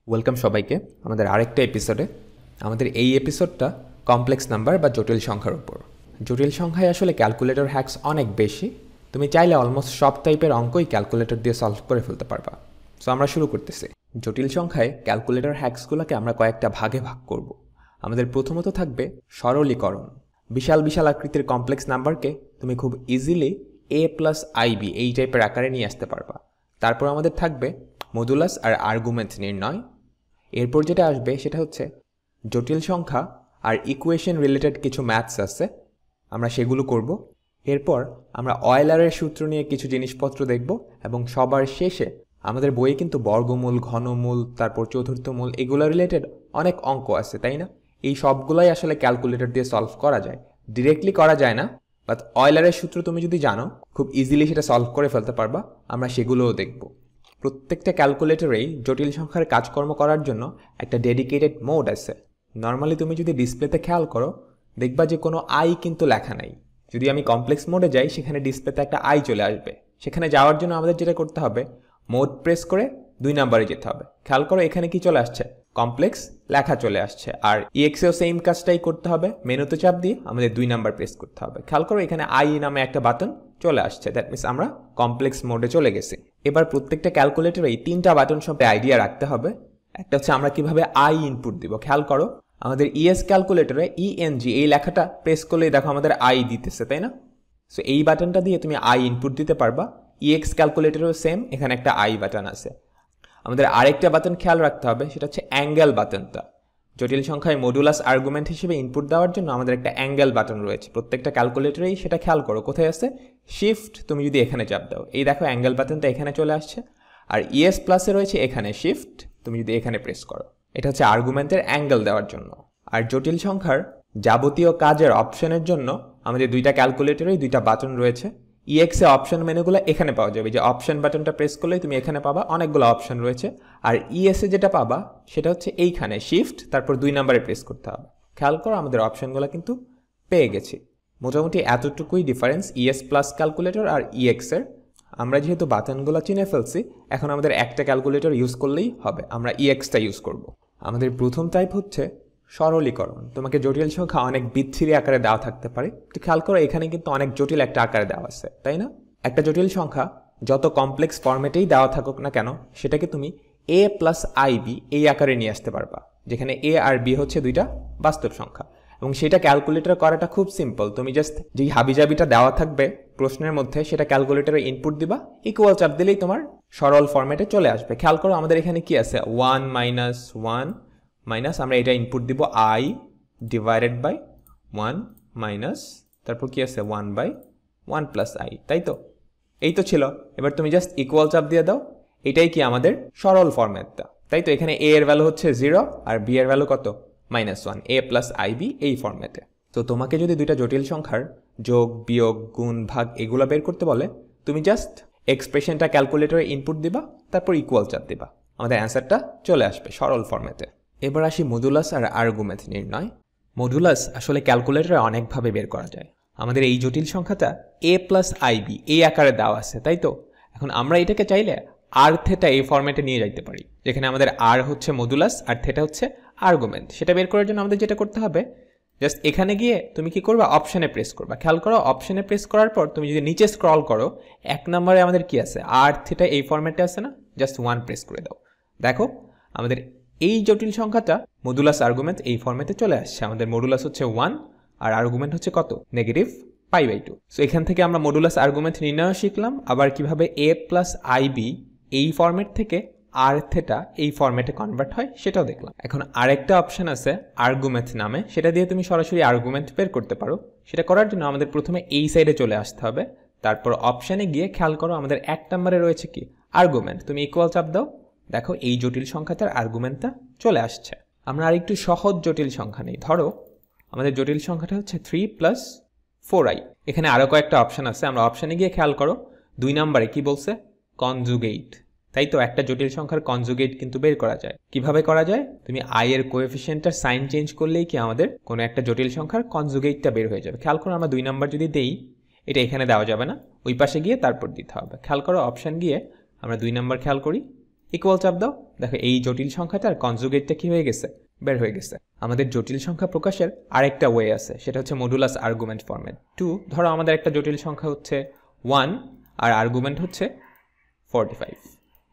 Welcome সবাইকে আমাদের আরেকটা এপিসোডে। আমাদের এই এপিসোডটা কমপ্লেক্স নাম্বার বা জটিল সংখ্যার উপর। জটিল সংখ্যায় আসলে ক্যালকুলেটর হ্যাকস অনেক বেশি। তুমি চাইলে অলমোস্ট সব টাইপের অঙ্কই ক্যালকুলেটর দিয়ে সলভ করে ফেলতে পারবা। সো আমরা শুরু করতেছি। জটিল সংখ্যায় ক্যালকুলেটর হ্যাকসগুলোকে আমরা কয়েকটা ভাগে ভাগ করব। আমাদের প্রথমত থাকবে সরলীকরণ। বিশাল বিশাল আকৃতির কমপ্লেক্স নাম্বারকে তুমি খুব ইজিলি a+ib এই টাইপের আকারে নিয়ে আসতে পারবা। তারপর আমাদের থাকবে মডুলাস আর আর্গুমেন্ট নির্ণয়। এরপর যেটা আসবে সেটা হচ্ছে জটিল সংখ্যা আর ইকুয়েশন রিলেটেড কিছু ম্যাথস আছে, আমরা সেগুলো করব। এরপর আমরা অয়েলারের সূত্র নিয়ে কিছু জিনিসপত্র দেখব এবং সবার শেষে আমাদের বইয়ে কিন্তু বর্গমূল, ঘনমূল, তারপর চতুর্থমূল এগুলো রিলেটেড অনেক অঙ্ক আছে, তাই না? এই সবগুলোই আসলে ক্যালকুলেটর দিয়ে সলভ করা যায়, ডিরেক্টলি করা যায় না, বাট অয়েলারের সূত্র তুমি যদি জানো খুব ইজিলি সেটা সলভ করে ফেলতে পারবা। আমরা সেগুলোও দেখব। প্রত্যেকটা ক্যালকুলেটরেই জটিল সংখ্যার কাজকর্ম করার জন্য একটা ডেডিকেটেড মোড আছে। নর্মালি তুমি যদি ডিসপ্লেতে খেয়াল করো দেখবা যে কোনো আই কিন্তু লেখা নাই। যদি আমি কমপ্লেক্স মোডে যাই সেখানে ডিসপ্লেতে একটা আই চলে আসবে। সেখানে যাওয়ার জন্য আমাদের যেটা করতে হবে, মোড প্রেস করে 2 নাম্বারে যেতে হবে। খেয়াল করো এখানে কি চলে আসছে, কমপ্লেক্স লেখা চলে আসছে। আর ইএক্সেও সেম কাজটাই করতে হবে, মেনুতে চাপ দিয়ে আমাদের 2 নাম্বার প্রেস করতে হবে। খেয়াল করো এখানে আই নামে একটা বাটন চলে আসছে, দ্যাট মিনস আমরা কমপ্লেক্স মোডে চলে গেছি। এবার প্রত্যেকটা ক্যালকুলেটরে এই 3টা বাটন সম্পর্কে আইডিয়া রাখতে হবে। একটা হচ্ছে আমরা কিভাবে আই ইনপুট দিব। খেয়াল করো আমাদের ইএস ক্যালকুলেটরে ইএনজি এই লেখাটা প্রেস করলেই দেখো আমাদের আই দিতেছে, তাই না? সো এই বাটনটা দিয়ে তুমি আই ইনপুট দিতে পারবা। ইএক্স ক্যালকুলেটরেও সেম, এখানে একটা আই বাটন আছে। আমাদের আরেকটা বাটন খেয়াল রাখতে হবে, সেটা হচ্ছে অ্যাঙ্গেল বাটনটা। জটিল সংখ্যায় মডুলাস আর্গুমেন্ট হিসেবে ইনপুট দেওয়ার জন্য আমাদের একটা অ্যাঙ্গেল বাটন রয়েছে প্রত্যেকটা ক্যালকুলেটরেই। সেটা খেয়াল করো কোথায় আছে, শিফট তুমি যদি এখানে চাপ দাও এই দেখো অ্যাঙ্গেল বাটনটা এখানে চলে আসছে। আর ইএস প্লাসে রয়েছে এখানে শিফট, তুমি যদি এখানে প্রেস করো এটা হচ্ছে আর্গুমেন্টের অ্যাঙ্গেল দেওয়ার জন্য। আর জটিল সংখ্যার যাবতীয় কাজের অপশনের জন্য আমাদের 2টা ক্যালকুলেটরেই 2টা বাটন রয়েছে। ইএক্সে অপশন মেনুগুলো এখানে পাওয়া যাবে, যে অপশন বাটনটা প্রেস করলেই তুমি এখানে পাবা, অনেকগুলো অপশন রয়েছে। আর ইএসএ যেটা পাবা সেটা হচ্ছে এইখানে শিফট, তারপর 2 নাম্বারে প্রেস করতে হবে। খেয়াল করো আমাদের অপশনগুলো কিন্তু পেয়ে গেছি। মোটামুটি এতটুকুই ডিফারেন্স ইএস প্লাস ক্যালকুলেটর আর ইএক্সের। আমরা যেহেতু বাটনগুলো চিনে ফেলছি, এখন আমাদের একটা ক্যালকুলেটর ইউজ করলেই হবে, আমরা ইএক্সটা ইউজ করব। আমাদের প্রথম টাইপ হচ্ছে সরলীকরণ। তোমাকে জটিল সংখ্যা অনেক বিচ্ছিরি আকারে দেওয়া থাকতে পারে। একটু খেয়াল করো এখানে কিন্তু অনেক জটিল একটা আকারে দেওয়া আছে, তাই না? একটা জটিল সংখ্যা যত কমপ্লেক্স ফরম্যাটেই দেওয়া থাকুক না কেন সেটাকে তুমি a+ib এই আকারে নিয়ে আসতে পারবা, যেখানে a আর b হচ্ছে 2টা বাস্তব সংখ্যা। এবং সেটা ক্যালকুলেটর করাটা খুব সিম্পল। তুমি জাস্ট যেই হাবিজাবিটা দেওয়া থাকবে প্রশ্নের মধ্যে সেটা ক্যালকুলেটরে ইনপুট দিবা, ইকুয়াল চাপ দিলেই তোমার সরল ফরম্যাটে চলে আসবে। খেয়াল করো আমাদের এখানে কি আছে, 1 - 1 মাইনাস, আমরা এটা ইনপুট দিব i ডিভাইডেড বাই 1 মাইনাস, তারপর কি আছে 1/1 প্লাস i, তাই তো? এই তো ছিল। এবার তুমি জাস্ট ইকুয়াল চাপ দিয়ে দাও, এটাই কি আমাদের সরল ফরম্যাটটা, তাই তো? এখানে a এর ভ্যালু হচ্ছে 0 আর b এর ভ্যালু কত, -1, a+ib এই ফরম্যাটে। তো তোমাকে যদি 2টা জটিল সংখ্যার যোগ, বিয়োগ, গুণ, ভাগ এগুলো বের করতে বলে, তুমি জাস্ট এক্সপ্রেশনটা ক্যালকুলেটরে ইনপুট দিবা, তারপর ইকুয়াল চাপ দিবা, আমাদের অ্যান্সারটা চলে আসবে সরল ফরম্যাটে। এবার আসি মডুলাস আর আর্গুমেন্ট নির্ণয়। মডুলাস আসলে ক্যালকুলেটরে অনেকভাবে বের করা যায়। আমাদের এই জটিল সংখ্যাটা a+ib এই আকারে দেওয়া আছে, তাই তো? এখন আমরা এটাকে চাইলে আর থেটা এই ফরম্যাটে নিয়ে যাইতে পারি, যেখানে আমাদের আর হচ্ছে মডুলাস আর থেটা হচ্ছে আর্গুমেন্ট। সেটা বের করার জন্য আমাদের যেটা করতে হবে, জাস্ট এখানে গিয়ে তুমি কি করবা, অপশনে প্রেস করবা। খেয়াল করো অপশনে প্রেস করার পর তুমি যদি নিচে স্ক্রল করো 1 নম্বরে আমাদের কি আছে, আর থেটা এই ফরম্যাটে আছে না, জাস্ট 1 প্রেস করে দাও। দেখো আমাদের এই জটিল সংখ্যাটা মডুলাস আর্গুমেন্ট এই ফরম্যাটে চলে আসছে। আমাদের মডুলাস হচ্ছে 1 আর আর্গুমেন্ট হচ্ছে কত, -π/2। সো এখান থেকে আমরা মডুলাস আর্গুমেন্ট নির্ণয় শিখলাম, আবার কিভাবে a+ib এই ফরম্যাট থেকে আর থেটা এই ফরম্যাটে কনভার্ট হয় সেটাও দেখলাম। এখন আরেকটা অপশন আছে আর্গুমেন্ট নামে, সেটা দিয়ে তুমি সরাসরি আর্গুমেন্ট বের করতে পারো। সেটা করার জন্য আমাদের প্রথমে এই সাইডে চলে আসতে হবে, তারপর অপশনে গিয়ে খেয়াল করো আমাদের 1 নম্বরে রয়েছে কি, আর্গুমেন্ট। তুমি ইকুয়াল চাপ দাও, দেখো এই জটিল সংখ্যাটার আর্গুমেন্টটা চলে আসছে। আমরা আরেকটু সহজ জটিল সংখ্যা নেই। ধরো আমাদের জটিল সংখ্যাটা হচ্ছে 3 + 4i। এখানে আরও কয়েকটা অপশন আছে, আমরা অপশনে গিয়ে খেয়াল করো 2 নম্বরে কি বলছে, কনজুগেট। তাই তো, একটা জটিল সংখ্যার কনজুগেট কিন্তু বের করা যায়। কিভাবে করা যায়, তুমি i এর কোএফিসিয়েন্টটার সাইন চেঞ্জ করলেই কি আমাদের কোনো একটা জটিল সংখ্যার কনজুগেটটা বের হয়ে যাবে। খেয়াল করো আমরা 2 নম্বর যদি দেই, এটা এখানে দেওয়া যাবে না, ওই পাশে গিয়ে তারপর দিতে হবে। খেয়াল করো অপশন গিয়ে আমরা 2 নম্বর খেয়াল করি, ইকুয়াল চাপ দাও, দেখো এই জটিল সংখ্যাটার কনজুগেটটা কি হয়ে গেছে, বের হয়ে গেছে। আমাদের জটিল সংখ্যা প্রকাশের আরেকটা ওয়ে আছে, সেটা হচ্ছে মডুলাস আর্গুমেন্ট ফরম্যাট। 2 ধরো আমাদের একটা জটিল সংখ্যা হচ্ছে 1 আর আর্গুমেন্ট হচ্ছে 45।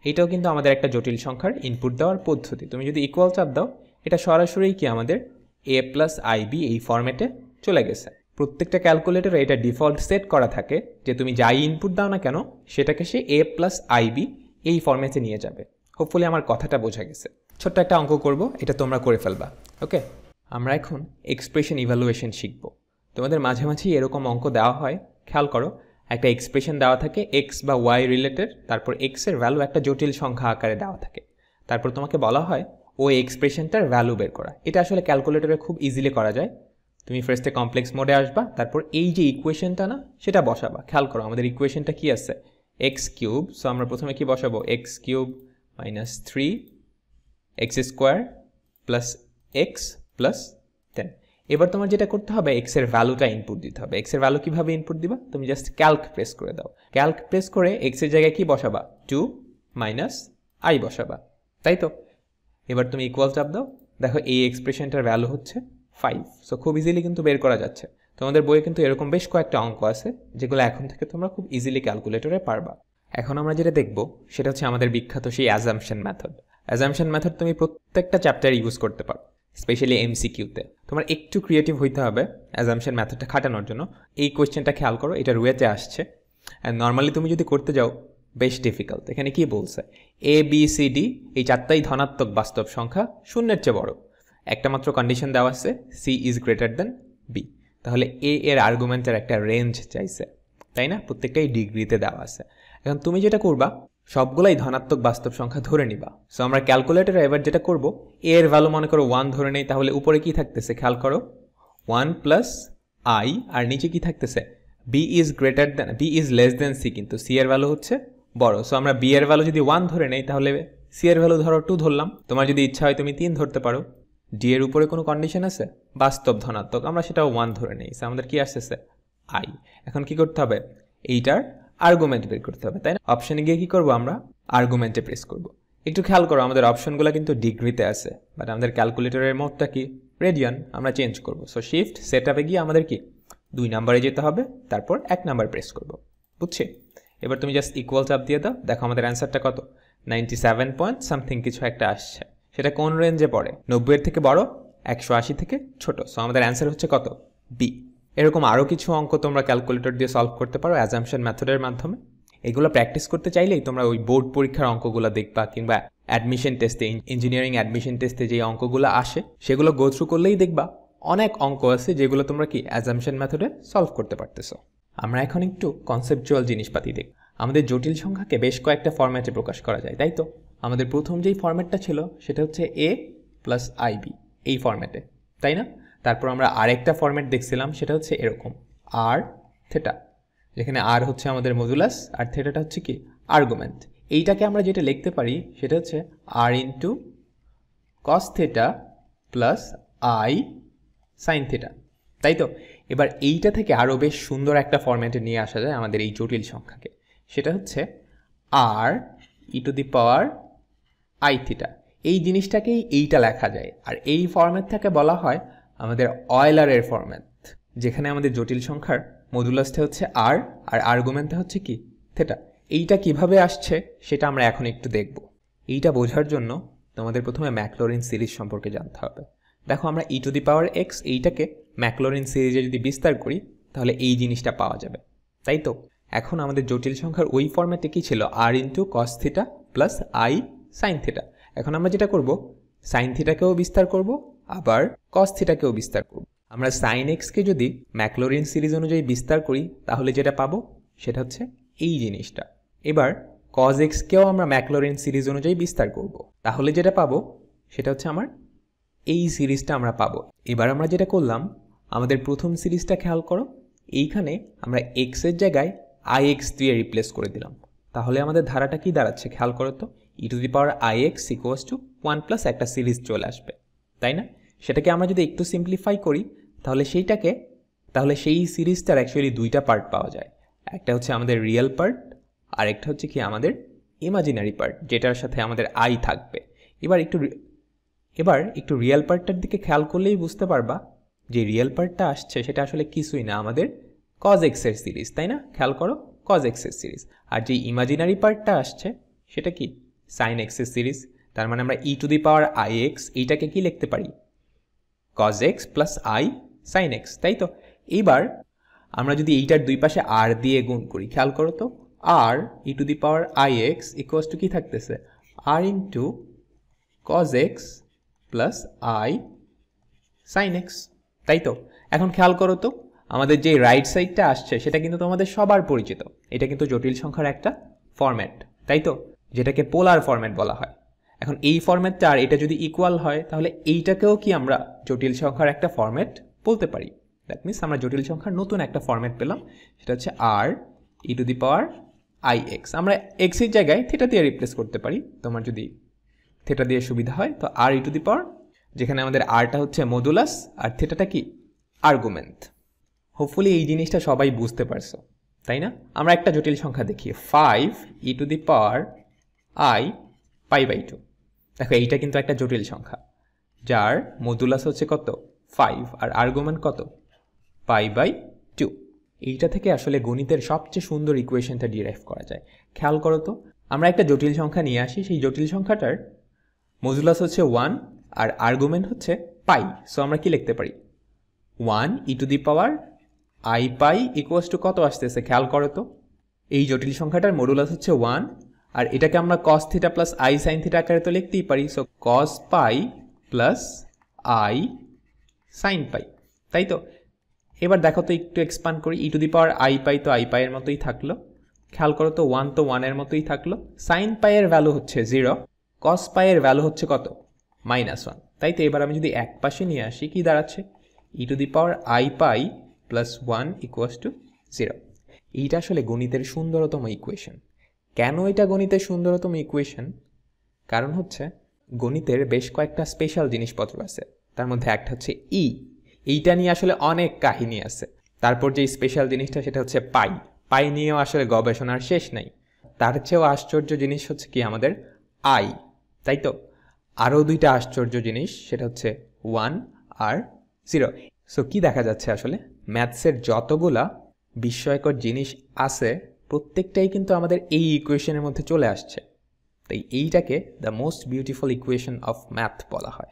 এটাও কিন্তু আমাদের একটা জটিল সংখ্যার ইনপুট দেওয়ার পদ্ধতি। তুমি যদি ইকুয়াল চাপ দাও, এটা সরাসরি কি আমাদের a প্লাস আইবি এই ফরম্যাটে চলে গেছে। প্রত্যেকটা ক্যালকুলেটরে এটা ডিফল্ট সেট করা থাকে যে তুমি যাই ইনপুট দাও না কেন সেটাকে সে a প্লাস আইবি এই ফরম্যাটে নিয়ে যাবে। হোপফুলি আমার কথাটা বোঝা গেছে। ছোট্ট একটা অঙ্ক করব, এটা তোমরা করে ফেলবা। ওকে, আমরা এখন এক্সপ্রেশন ইভ্যালুয়েশন শিখব। তোমাদের মাঝে মাঝেই এরকম অঙ্ক দেওয়া হয়, খেয়াল করো, একটা এক্সপ্রেশন দেওয়া থাকে এক্স বা ওয়াই রিলেটেড, তারপর এক্সের ভ্যালু একটা জটিল সংখ্যা আকারে দেওয়া থাকে, তারপর তোমাকে বলা হয় ওই এক্সপ্রেশনটার ভ্যালু বের করা। এটা আসলে ক্যালকুলেটরে খুব ইজিলি করা যায়। তুমি ফার্স্টে কমপ্লেক্স মোডে আসবা, তারপর এই যে ইকুয়েশনটা না সেটা বসাবা। খেয়াল করো আমাদের ইকুয়েশনটা কি আছে, এক্স কিউব। সো আমরা প্রথমে কি বসাবো, x cube minus 3 x square plus x plus 10। এবার তোমার যেটা করতে হবে, এক্সের ভ্যালুটা ইনপুট দিতে হবে। এক্সের ভ্যালু কিভাবে ইনপুট দিবা, তুমি জাস্ট ক্যালক প্রেস করে দাও। ক্যালক প্রেস করে এক্সের জায়গায় কি বসাবা, 2 মাইনাস আই বসাবা, তাই তো। এবার তুমি ইকুয়াল চাপ দাও, দেখো এই এক্সপ্রেশনটার ভ্যালু হচ্ছে 5। সো খুব ইজিলি কিন্তু বের করা যাচ্ছে। তোমাদের বইয়ে কিন্তু এরকম বেশ কয়েকটা অঙ্ক আছে যেগুলো এখন থেকে তোমরা খুব ইজিলি ক্যালকুলেটরে পারবা। এখন আমরা যেটা দেখব সেটা হচ্ছে আমাদের বিখ্যাত সেই অ্যাজাম্পশন মেথড। অ্যাজাম্পশন মেথড তুমি প্রত্যেকটা চ্যাপ্টারে ইউজ করতে পারো, স্পেশালি এমসিকিউতে। তোমার একটু ক্রিয়েটিভ হইতে হবে অ্যাজাম্পশন মেথডটা খাটানোর জন্য। এই কোয়েশ্চেনটা খেয়াল করো, এটা রুয়েতে আসছে। অ্যান্ড নর্মালি তুমি যদি করতে যাও বেশ ডিফিকাল্ট। এখানে কি বলছে, এ বি সি ডি এই চারটাই ধনাত্মক বাস্তব সংখ্যা, শূন্যের চেয়ে বড়। একটা মাত্র কন্ডিশন দেওয়া আছে, C is greater than B. তাহলে এ এর আর্গুমেন্টের একটা রেঞ্জ চাইছে, তাই না? প্রত্যেকটাই ডিগ্রিতে দেওয়া আছে। এখন তুমি যেটা করবা, সবগুলাই ধনাত্মক বাস্তব সংখ্যা ধরে নিবা। সো আমরা ক্যালকুলেটরে এবার যেটা করব, এ এর ভ্যালু মনে করো 1 ধরে নেই, তাহলে উপরে কি থাকতেছে খেয়াল করো, 1 প্লাস আই, আর নিচে কি থাকতেছে, B is greater than, B is less than C, কিন্তু সি এর ভ্যালু হচ্ছে বড়। সো আমরা বি এর ভ্যালু যদি 1 ধরে নেই, তাহলে সি এর ভ্যালু ধরো 2 ধরলাম। তোমার যদি ইচ্ছা হয় তুমি 3 ধরতে পারো। ডি এর উপরে কোনো কন্ডিশন আছে, বাস্তব ধনাত্মক, আমরা সেটাও 1 ধরে নেই। সো আমাদের কি আসতেছে, আই। এখন কি করতে হবে, এইটার আর্গুমেন্ট বের করতে হবে, তাই না? অপশনে গিয়ে কি করব, আমরা আর্গুমেন্টে প্রেস করব। একটু খেয়াল করো, আমাদের অপশনগুলো কিন্তু ডিগ্রিতে আছে, বাট আমাদের ক্যালকুলেটরের মোডটা কি রেডিয়ান, আমরা চেঞ্জ করব। সো শিফট সেট আপে গিয়ে আমাদের কি 2 নম্বরে যেতে হবে, তারপর 1 নাম্বার প্রেস করব, বুঝছি? এবার তুমি জাস্ট ইকুয়াল চাপ দিয়ে দাও, দেখো আমাদের অ্যান্সারটা কত, 97 পয়েন্ট সামথিং কিছু একটা আসছে। সেটা কোন রেঞ্জে পড়ে, 90 এর থেকে বড়, 180 থেকে ছোট। সো আমাদের অ্যান্সার হচ্ছে কত, বি। এরকম আরও কিছু অঙ্ক তোমরা ক্যালকুলেটর দিয়ে সলভ করতে পারো অ্যাজাম্পশন মেথডের মাধ্যমে। এগুলো প্র্যাকটিস করতে চাইলেই তোমরা ওই বোর্ড পরীক্ষার অঙ্কগুলো দেখবা, কিংবা অ্যাডমিশন টেস্টে, ইঞ্জিনিয়ারিং অ্যাডমিশন টেস্টে যে অঙ্কগুলো আসে সেগুলো গো থ্রু করলেই দেখবা অনেক অঙ্ক আছে যেগুলো তোমরা কি অ্যাজাম্পশন মেথডে সলভ করতে পারতেছো। আমরা এখন একটু কনসেপচুয়াল জিনিসপাতি দেখব। আমাদের জটিল সংখ্যাকে বেশ কয়েকটা ফরম্যাটে প্রকাশ করা যায়, তাই তো? আমাদের প্রথম যেই ফরম্যাটটা ছিল সেটা হচ্ছে এ প্লাস আইবি এই ফরম্যাটে, তাই না? তারপর আমরা আরেকটা ফরম্যাট দেখছিলাম, সেটা হচ্ছে এরকম আর থেটা, যেখানে আর হচ্ছে আমাদের মডুলাস আর থেটাটা হচ্ছে কি আর্গুমেন্ট। এইটাকে আমরা যেটা লিখতে পারি সেটা হচ্ছে r into cos theta plus i sin theta, তাই তো? এবার এইটা থেকে আরও বেশ সুন্দর একটা ফরম্যাটে নিয়ে আসা যায় আমাদের এই জটিল সংখ্যাকে, সেটা হচ্ছে r E to the power I theta. এই জিনিসটাকেই এইটা লেখা যায়, আর এই ফরম্যাটটাকে বলা হয় আমাদের অয়েলারের ফরম্যাট, যেখানে আমাদের জটিল সংখ্যার মডুলাসটা হচ্ছে আর আর্গুমেন্টটা হচ্ছে কি থেটা। এইটা কিভাবে আসছে সেটা আমরা এখন একটু দেখব। এইটা বোঝার জন্য তোমাদের প্রথমে ম্যাকলরিন সিরিজ সম্পর্কে জানতে হবে। দেখো আমরা e to the power x এইটাকে ম্যাকলরিন সিরিজে যদি বিস্তার করি তাহলে এই জিনিসটা পাওয়া যাবে, তাই তো? এখন আমাদের জটিল সংখ্যার ওই ফরম্যাটে কি ছিল, r into cos theta plus i sin theta. এখন আমরা যেটা করব, সাইন থিটাকেও বিস্তার করব, আবার কস থিটাকেও বিস্তার করব। আমরা সাইন এক্সকে যদি ম্যাকলরিন সিরিজ অনুযায়ী বিস্তার করি তাহলে যেটা পাবো সেটা হচ্ছে এই জিনিসটা। এবার কজ এক্সকেও আমরা ম্যাকলরিন সিরিজ অনুযায়ী বিস্তার করব, তাহলে যেটা পাবো সেটা হচ্ছে আমার এই সিরিজটা আমরা পাবো। এবার আমরা যেটা করলাম, আমাদের প্রথম সিরিজটা খেয়াল করো, এইখানে আমরা এক্সের জায়গায় আই এক্স দিয়ে রিপ্লেস করে দিলাম, তাহলে আমাদের ধারাটা কি দাঁড়াচ্ছে খেয়াল করো তো, e to the power i x equals to 1 plus একটা সিরিজ চলে আসবে, তাই না? সেটাকে আমরা যদি একটু সিম্পলিফাই করি তাহলে সেই সিরিজটার অ্যাকচুয়ালি দুইটা পার্ট পাওয়া যায়। একটা হচ্ছে আমাদের রিয়েল পার্ট, আর একটা হচ্ছে কি আমাদের ইমাজিনারি পার্ট যেটার সাথে আমাদের আই থাকবে। এবার একটু রিয়েল পার্টটার দিকে খেয়াল করলেই বুঝতে পারবা যে রিয়েল পার্টটা আসছে সেটা আসলে কিছুই না, আমাদের কজ এক্সের সিরিজ, তাই না? খেয়াল করো, কজ এক্সের সিরিজ। আর যে ইমাজিনারি পার্টটা আসছে সেটা কি? সাইন এক্সের সিরিজ। তার মানে আমরা e to the power i x এইটাকে কি লিখতে পারি? Cos x plus i sin x, তাই তো? এইবার আমরা যদি এইটার দুই পাশে আর দিয়ে গুণ করি, খেয়াল করো তো, r E to the power i x equals to কি থাকতেছে? R into cos x plus i sin x, তাই তো? এখন খেয়াল করো তো, আমাদের যে রাইট সাইডটা আসছে সেটা কিন্তু তোমাদের সবার পরিচিত। এটা কিন্তু জটিল সংখ্যার একটা ফরম্যাট, তাই তো? যেটাকে পোলার ফরম্যাট বলা হয়। এখন এই ফরম্যাটটা আর এটা যদি ইকুয়াল হয় তাহলে এইটাকেও কি আমরা জটিল সংখ্যার একটা ফরম্যাট বলতে পারি? দ্যাট মিনস আমরা জটিল সংখ্যার নতুন একটা ফরম্যাট পেলাম, সেটা হচ্ছে r E to the power i x. আমরা এক্স এর জায়গায় থিটা দিয়ে রিপ্লেস করতে পারি, তোমার যদি থিটা দিয়ে সুবিধা হয়। তো আর ই টু দি পাওয়ার, যেখানে আমাদের আরটা হচ্ছে মডুলাস আর থিটাটা কি? আর্গুমেন্ট। হোপফুলি এই জিনিসটা সবাই বুঝতে পারছো, তাই না? আমরা একটা জটিল সংখ্যা দেখি, 5 e to the power i pi by 2। দেখো এইটা কিন্তু একটা জটিল সংখ্যা যার মডুলাস হচ্ছে কত? 5 আর আর্গুমেন্ট কত? Pi by 2। এইটা থেকে আসলে গণিতের সবচেয়ে সুন্দর ইকুয়েশনটা ডিরাইভ করা যায়। খেয়াল করো তো, আমরা একটা জটিল সংখ্যা নিয়ে আসি, সেই জটিল সংখ্যাটার মডুলাস হচ্ছে 1 আর আর্গুমেন্ট হচ্ছে পাই। সো আমরা কি লিখতে পারি? 1 e to the power i pi equals to কত আসতেছে? খেয়াল করো তো, এই জটিল সংখ্যাটার মডুলাস হচ্ছে 1 আর এটাকে আমরা কস theta plus i sin theta আকারে তো লিখতেই পারি। So cos pi plus i sine pi, তাই তো? এবার দেখো তো, একটু এক্সপান্ড করি, ই টু দি পাওয়ার আই পাই তো আই পাইয়ের মতোই থাকলো। খেয়াল করো তো, 1 তো 1 এর মতোই থাকলো। সাইন পাইয়ের ভ্যালু হচ্ছে 0, কস পাইয়ের ভ্যালু হচ্ছে কত? -1, তাই তো? এবার আমি যদি এক পাশে নিয়ে আসি, কি দাঁড়াচ্ছে? E to the power i pi plus 1 equals to 0। এইটা আসলে গণিতের সুন্দরতম ইকুয়েশন। কেন এটা গণিতের সুন্দরতম ইকুয়েশন? কারণ হচ্ছে গণিতের বেশ কয়েকটা স্পেশাল জিনিসপত্র আছে, তার মধ্যে একটা হচ্ছে এইটা নিয়ে আসলে অনেক কাহিনী আছে। তারপর যে স্পেশাল জিনিসটা সেটা হচ্ছে পাই নিয়েও আসলে গবেষণার শেষ নাই। তার চেয়েও আশ্চর্য জিনিস হচ্ছে কি? আমাদের আই, তাই তো? আরও দুইটা আশ্চর্য জিনিস, সেটা হচ্ছে 1 আর 0। সো কি দেখা যাচ্ছে আসলে? ম্যাথসের যতগুলা বিস্ময়কর জিনিস আছে প্রত্যেকটাই কিন্তু আমাদের এই ইকুয়েশনের মধ্যে চলে আসছে। তাই এইটাকে the most beautiful equation of math বলা হয়।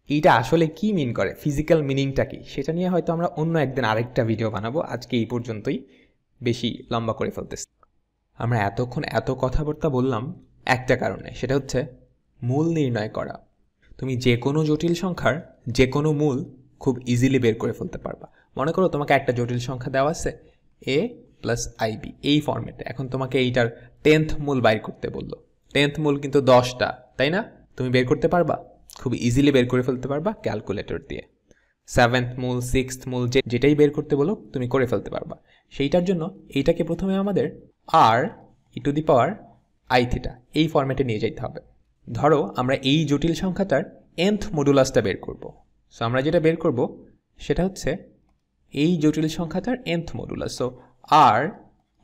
এইটা আসলে কি মিন করে, ফিজিক্যাল মিনিংটা কি, সেটা নিয়ে হয়তো আমরা অন্য একদিন আরেকটা ভিডিও বানাবো। আজকে এই পর্যন্তই, বেশি লম্বা করে ফেলতেছি। আমরা এতক্ষণ এত কথাবার্তা বললাম একটা কারণে, সেটা হচ্ছে মূল নির্ণয় করা। তুমি যে কোনো জটিল সংখ্যার যে কোনো মূল খুব ইজিলি বের করে ফেলতে পারবা। মনে করো তোমাকে একটা জটিল সংখ্যা দেওয়া আছে a প্লাস আইবি এই ফর্মেটে, এখন তোমাকে এইটার 10th মূল বাইর করতে বললো। 10th মূল কিন্তু 10টা, তাই না? তুমি বের করতে পারবা? খুব ইজিলি বের করে ফেলতে পারবা ক্যালকুলেটর দিয়ে। 7th মূল 6th মূল যেটাই বের করতে বলো তুমি করে ফেলতে পারবা। সেইটার জন্য এইটাকে প্রথমে আমাদের r E to the power I theta এই ফর্মেটে নিয়ে যেতে হবে। ধরো আমরা এই জটিল সংখ্যাটার nth মডুলাসটা বের করব। সো আমরা যেটা বের করব সেটা হচ্ছে এই জটিল সংখ্যাটার nth modulus. So R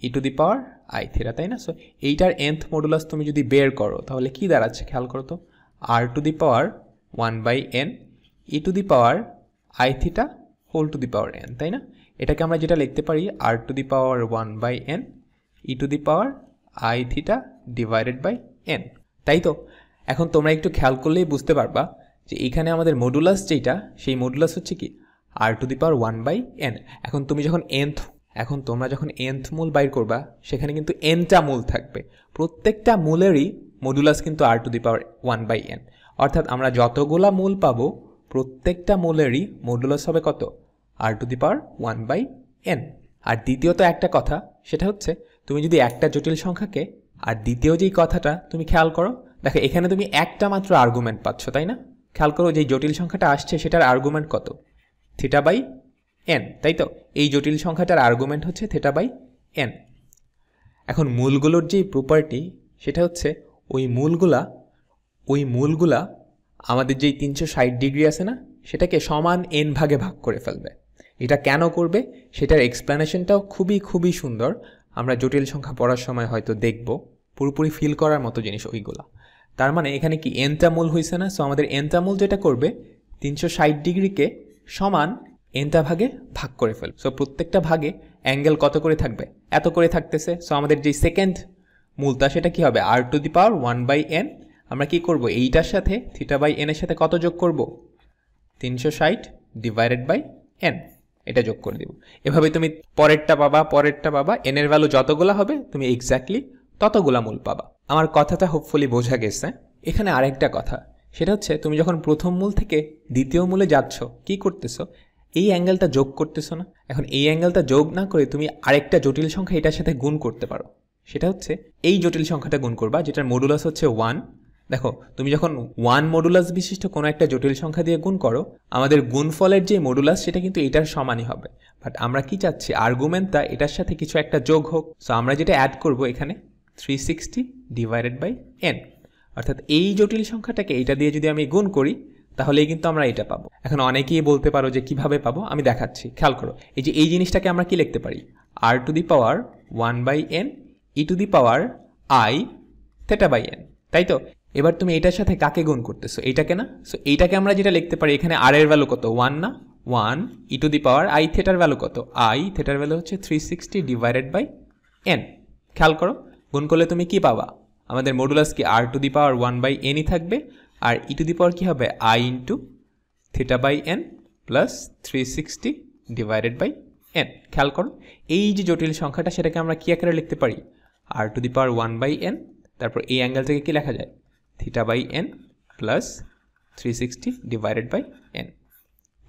E to the power I theta, তাই না? সো এইটার nth মডুলাস তুমি যদি বের করো তাহলে কি দাঁড়াচ্ছে? খেয়াল করো তো, r to the power 1/n e to the power I theta whole to the power n, তাই না? এটাকে আমরা যেটা লিখতে পারি r to the power 1/n e to the power I theta divided by n, তাই তো? এখন তোমরা একটু খেয়াল করলেই বুঝতে পারবা যে এখানে আমাদের মডুলাস যেটা, সেই মডুলাস হচ্ছে কি? আর টু দি পাওয়ার 1/n। এখন তোমরা যখন nth মূল বাইর করবা সেখানে কিন্তু nটা মূল থাকবে। প্রত্যেকটা মূলেরই মডুলাস কিন্তু আর টু দি পাওয়ার 1/n, অর্থাৎ আমরা যতগুলা মূল পাবো প্রত্যেকটা মূলেরই মডুলাস হবে কত? আর টু দি পাওয়ার 1/n। আর দ্বিতীয়ত একটা কথা, সেটা হচ্ছে তুমি যদি একটা জটিল সংখ্যাকে, আর দ্বিতীয় যেই কথাটা তুমি খেয়াল করো, দেখো এখানে তুমি একটা মাত্র আর্গুমেন্ট পাচ্ছ, তাই না? খেয়াল করো যে জটিল সংখ্যাটা আসছে সেটার আর্গুমেন্ট কত? θ/n, তাই তো? এই জটিল সংখ্যাটার আর্গুমেন্ট হচ্ছে θ/n। এখন মূলগুলোর যেই প্রপার্টি সেটা হচ্ছে ওই মূলগুলা আমাদের যেই 360 ডিগ্রি আছে না, সেটাকে সমান n ভাগে ভাগ করে ফেলবে। এটা কেন করবে সেটার এক্সপ্লেনেশনটাও খুবই খুবই সুন্দর, আমরা জটিল সংখ্যা পড়ার সময় হয়তো দেখব। পুরোপুরি ফিল করার মতো জিনিস ওইগুলা। তার মানে এখানে কি এনটা মূল হয়েছে না? সো আমাদের এনটা মূল যেটা করবে 360 ডিগ্রিকে সমান এনটা ভাগে ভাগ করে ফেলবে। সো প্রত্যেকটা ভাগে অ্যাঙ্গেল কত করে থাকবে? এত করে থাকতেছে। সো আমাদের যে সেকেন্ড মূলটা সেটা কি হবে? r⁴ 1/n। আমরা কি করব? এইটার সাথে θ/n এর সাথে কত যোগ করব? 360 ডিভাইডেড বাই n, এটা যোগ করে দেব। এভাবে তুমি পরেরটা পাবা, n এর ভ্যালু যতগুলা হবে তুমি এক্স্যাক্টলি ততগুলা মূল পাবা। আমার কথাটা হোপফুলি বোঝা গেছে। এখানে আরেকটা কথা, সেটা হচ্ছে তুমি যখন প্রথম মূল থেকে দ্বিতীয় মূলে যাচ্ছ কি করতেছো? এই অ্যাঙ্গেলটা যোগ করতেছো না? এখন এই অ্যাঙ্গেলটা যোগ না করে তুমি আরেকটা জটিল সংখ্যা এটার সাথে গুণ করতে পারো। সেটা হচ্ছে এই জটিল সংখ্যাটা গুণ করবা, যেটার মডুলাস হচ্ছে 1। দেখো, তুমি যখন 1 মডুলাস বিশিষ্ট কোনো একটা জটিল সংখ্যা দিয়ে গুণ করো, আমাদের গুণফলের যে মডুলাস সেটা কিন্তু এটার সমানই হবে। বাট আমরা কি চাচ্ছি? আর্গুমেন্টটা এটার সাথে কিছু একটা যোগ হোক। সো আমরা যেটা অ্যাড করব এখানে 360 ডিভাইডেড বাই n, অর্থাৎ এই জটিল সংখ্যাটাকে এটা দিয়ে যদি আমি গুণ করি তাহলেই কিন্তু আমরা এটা পাবো। এখন অনেকেই বলতে পারো যে কিভাবে পাবো, আমি দেখাচ্ছি, খেয়াল করো। এই জিনিসটাকে আমরা কি লিখতে পারি? r⁴ 1/n e⁻i θ/n, তাই তো? এবার তুমি এটার সাথে কাকে গুণ করতেছো? এইটাকে না? সো এইটাকে আমরা যেটা লিখতে পারি, এখানে r এর ভ্যালু কত? 1 না? 1 e⁻i θ-র ভ্যালু কত? i θ-র ভ্যালু হচ্ছে 360 ডিভাইডেড বাই n। খেয়াল করো, গুণ করলে তুমি কি পাবা? আমাদের মডুলাস কি r⁴ 1/n থাকবে, আর e⁻ কি হবে? i into θ/n plus 360 divided by n। খেয়াল করো, এই যে জটিল সংখ্যাটা সেটাকে আমরা কি আকারে লিখতে পারি? r⁴ 1/n, তারপর এই অ্যাঙ্গেলটাকে কি লেখা যায়? θ/n plus 360 divided by n,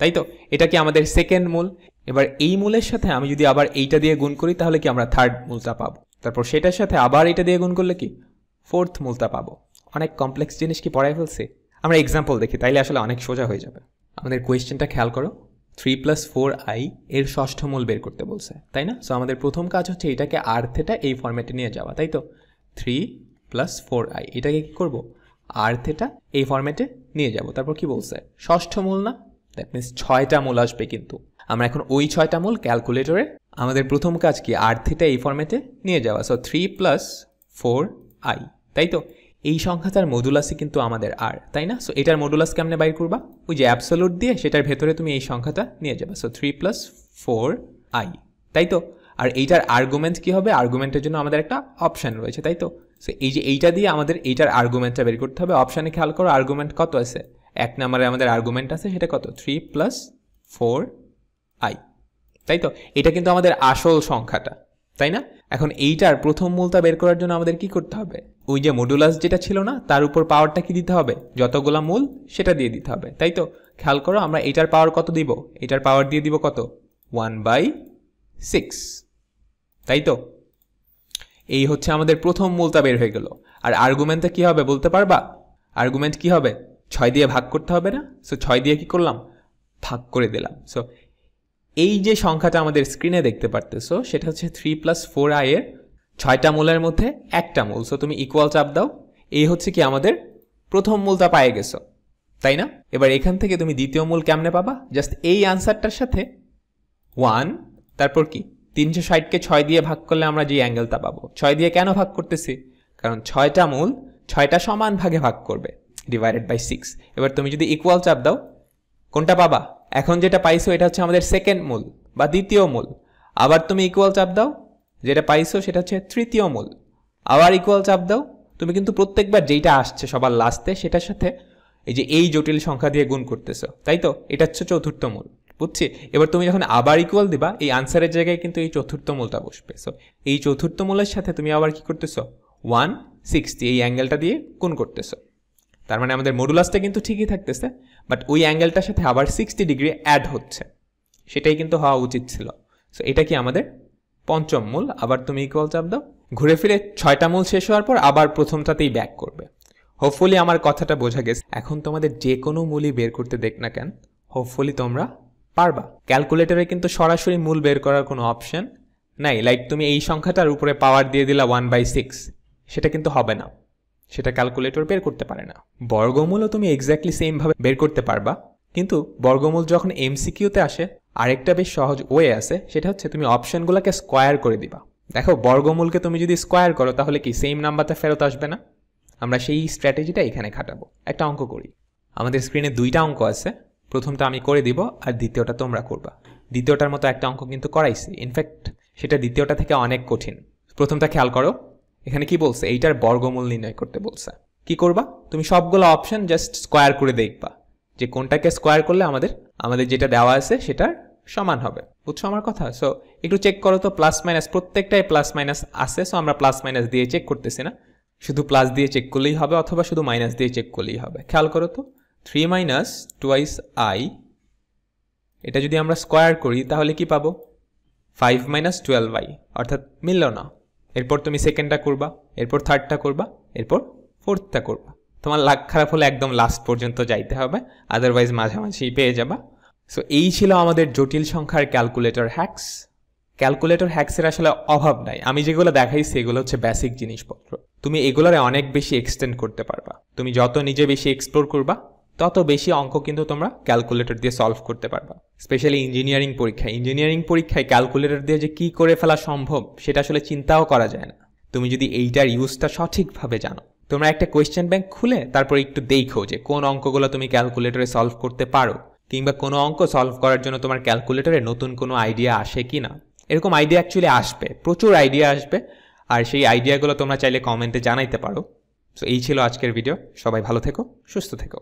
তাই তো? এটা কি আমাদের সেকেন্ড মূল। এবার এই মূলের সাথে আমি যদি আবার এইটা দিয়ে গুণ করি তাহলে কি আমরা থার্ড মূলটা পাবো। তারপর সেটার সাথে আবার এটা দিয়ে গুণ করলে কি ফোর্থ মূলটা পাবো। অনেক কমপ্লেক্স জিনিস কি পড়াই ফেলছে? আমরা এক্সাম্পল দেখি, তাইলে আসলে অনেক সোজা হয়ে যাবে। আমাদের কোয়েশ্চেনটা খেয়াল করো, 3 + 4i এর ষষ্ঠ মূল বের করতে বলছে, তাই না? সো আমাদের প্রথম কাজ হচ্ছে এটাকে r⁵ এই ফরম্যাটে নিয়ে যাওয়া, তাই তো? 3 + 4i এটাকে কি করব? r⁵ এই ফরম্যাটে নিয়ে যাব। তারপর কি বলছে? ষষ্ঠ মূল না? দ্যাট মিনস 6টা মূল আসবে। কিন্তু আমরা এখন ওই 6টা মূল ক্যালকুলেটরে, আমাদের প্রথম কাজ কি? r⁵ এই ফরম্যাটে নিয়ে যাওয়া। সো 3 + 4i, তাই তো? এই সংখ্যাটার মডুলাসই কিন্তু আমাদের r, তাই না? সো এটার মডুলাস কেমনে বাইর করবা? ওই যে অ্যাবসোলুট দিয়ে সেটার ভেতরে তুমি এই সংখ্যাটা নিয়ে যাবে। সো 3 + 4i, তাই তো? আর এইটার আর্গুমেন্ট কি হবে? আর্গুমেন্টের জন্য আমাদের একটা অপশান রয়েছে, তাই তো? সো এই যে এইটা দিয়ে আমাদের এইটার আর্গুমেন্টটা বের করতে হবে। অপশানে খেয়াল করো, আর্গুমেন্ট কত আছে? 1 নম্বরে আমাদের আর্গুমেন্ট আছে, সেটা কত? 3 + 4i, তাই তো? এটা কিন্তু আমাদের আসল সংখ্যাটা, তাই না? এখন এইটার প্রথম মূলটা বের করার জন্য আমাদের কি করতে হবে? ওই যে মডুলাস যেটা ছিল না, তার উপর পাওয়ারটা কি দিতে হবে? যতগুলা মূল সেটা দিয়ে দিতে হবে, তাই তো? খেয়াল করো, আমরা এটার পাওয়ার কত দিব? এটার পাওয়ার দিয়ে দিব কত? 1/6, তাই তো? এই হচ্ছে আমাদের প্রথম মূলটা বের হয়ে গেল। আর আর্গুমেন্টটা কি হবে বলতে পারবা? আর্গুমেন্ট কি হবে? 6 দিয়ে ভাগ করতে হবে না? সো 6 দিয়ে কি করলাম? ভাগ করে দিলাম। সো এই যে সংখ্যাটা আমাদের স্ক্রিনে দেখতে পারতেছো সেটা হচ্ছে 3 + 4i এর 6টা মূলের মধ্যে একটা মূল। সো তুমি ইকুয়াল চাপ দাও, এই হচ্ছে কি আমাদের প্রথম মূলটা পেয়ে গেছো, তাই না? এবার এখান থেকে তুমি দ্বিতীয় মূল কেমনে পাবা? জাস্ট এই আনসারটার সাথে 1, তারপর কি 360কে 6 দিয়ে ভাগ করলে আমরা যে অ্যাঙ্গেলটা পাবো। 6 দিয়ে কেন ভাগ করতেছি? কারণ 6টা মূল 6টা সমান ভাগে ভাগ করবে, ডিভাইডেড বাই 6। এবার তুমি যদি ইকুয়াল চাপ দাও কোনটা পাবা? এখন যেটা পাইছো এটা হচ্ছে আমাদের সেকেন্ড মূল বা দ্বিতীয় মূল। আবার তুমি ইকুয়াল চাপ দাও, যেটা পাইছো সেটা হচ্ছে তৃতীয় মূল। আবার ইকুয়াল চাপ দাও, তুমি কিন্তু প্রত্যেকবার যেটা আসছে সবার লাস্টে সেটার সাথে এই জটিল সংখ্যা দিয়ে গুণ করতেছো, তাই তো? এটা হচ্ছে চতুর্থ মূল, বুঝছি? এবার তুমি যখন আবার ইকুয়াল দিবা, এই আনসারের জায়গায় কিন্তু এই চতুর্থ মূলটা বসবে। সো এই চতুর্থ মূলের সাথে তুমি আবার কি করতেছো? 160 এই অ্যাঙ্গেলটা দিয়ে গুণ করতেছো। তার মানে আমাদের মডুলাসটা কিন্তু ঠিকই থাকতেছে, বাট ওই অ্যাঙ্গেলটার সাথে আবার 60 ডিগ্রি অ্যাড হচ্ছে, সেটাই কিন্তু হওয়া উচিত ছিল। সো এটা কি আমাদের পঞ্চম মূল। আবার তুমি ইকুয়াল চাপ দাও, ঘুরে ফিরে 6টা মূল শেষ হওয়ার পর আবার প্রথমটাতেই ব্যাক করবে। হোপফুলি আমার কথাটা বোঝা গেছে। এখন তোমাদের যে কোনো মূলই বের করতে দেখ না কেন, হোপফুলি তোমরা পারবা। ক্যালকুলেটরে কিন্তু সরাসরি মূল বের করার কোনো অপশন নাই। লাইক তুমি এই সংখ্যাটার উপরে পাওয়ার দিয়ে দিলা 1/6, সেটা কিন্তু হবে না, সেটা ক্যালকুলেটর বের করতে পারে না। বর্গমূলও তুমি এক্স্যাক্টলি সেম ভাবে বের করতে পারবা, কিন্তু বর্গমূল যখন এমসিকিউতে আসে আরেকটা বেশ সহজ ওয়ে আছে, সেটা হচ্ছে তুমি অপশনগুলোকে স্কোয়ার করে দিবা। দেখো বর্গমূলকে তুমি যদি স্কোয়ার করো তাহলে কি সেম নাম্বারটা ফেরত আসবে না? আমরা সেই স্ট্র্যাটেজিটা এখানে খাটাবো। একটা অঙ্ক করি। আমাদের স্ক্রিনে 2টা অঙ্ক আছে, প্রথমটা আমি করে দিব আর দ্বিতীয়টা তোমরা করবা। দ্বিতীয়টার মতো একটা অঙ্ক কিন্তু করাইছি, ইনফ্যাক্ট সেটা দ্বিতীয়টা থেকে অনেক কঠিন। প্রথমটা খেয়াল করো, এখানে কি বলছে? এইটার বর্গমূল নির্ণয় করতে বলছে। কি করবা? তুমি সবগুলো অপশন জাস্ট স্কোয়ার করে দেখবা যে কোনটাকে স্কোয়ার করলে আমাদের যেটা দেওয়া আছে সেটার সমান হবে। বুঝছো আমার কথা? সো একটু চেক করো তো, প্লাস মাইনাস প্রত্যেকটাই প্লাস মাইনাস আছে, সো আমরা প্লাস মাইনাস দিয়ে চেক করতেছি না, শুধু প্লাস দিয়ে চেক করলেই হবে অথবা শুধু মাইনাস দিয়ে চেক করলেই হবে। খেয়াল করো তো, 3 মাইনাস টুয়াইস আই, এটা যদি আমরা স্কোয়ার করি তাহলে কি পাবো? 5 মাইনাস 12i, অর্থাৎ মিলল না। এরপর তুমি সেকেন্ডটা করবা, এরপর থার্ডটা করবা, এরপর ফোর্থটা করবা। তোমার লাক খারাপ হলে একদম লাস্ট পর্যন্ত যাইতে হবে, আদারওয়াইজ মাঝামাঝি পেয়ে যাবা। সো এই ছিল আমাদের জটিল সংখ্যার ক্যালকুলেটর হ্যাক্স। ক্যালকুলেটর হ্যাক্সের আসলে অভাব নাই, আমি যেগুলো দেখাইছি এগুলো হচ্ছে বেসিক জিনিসপত্র। তুমি এগুলোরে অনেক বেশি এক্সটেন্ড করতে পারবা। তুমি যত নিজে বেশি এক্সপ্লোর করবা তত বেশি অঙ্ক কিন্তু তোমরা ক্যালকুলেটর দিয়ে সলভ করতে পারবা। স্পেশালি ইঞ্জিনিয়ারিং পরীক্ষায় ক্যালকুলেটর দিয়ে যে কি করে ফেলা সম্ভব সেটা আসলে চিন্তাও করা যায় না, তুমি যদি এইটার ইউজটা সঠিকভাবে জানো। তোমরা একটা কোয়েশ্চেন ব্যাংক খুলে তারপর একটু দেখো যে কোন অঙ্কগুলো তুমি ক্যালকুলেটরে সলভ করতে পারো, কিংবা কোনো অঙ্ক সলভ করার জন্য তোমার ক্যালকুলেটরে নতুন কোনো আইডিয়া আসে কি না। এরকম আইডিয়া অ্যাকচুয়ালি আসবে, প্রচুর আইডিয়া আসবে, আর সেই আইডিয়াগুলো তোমরা চাইলে কমেন্টে জানাইতে পারো। সো এই ছিল আজকের ভিডিও। সবাই ভালো থেকো, সুস্থ থেকো।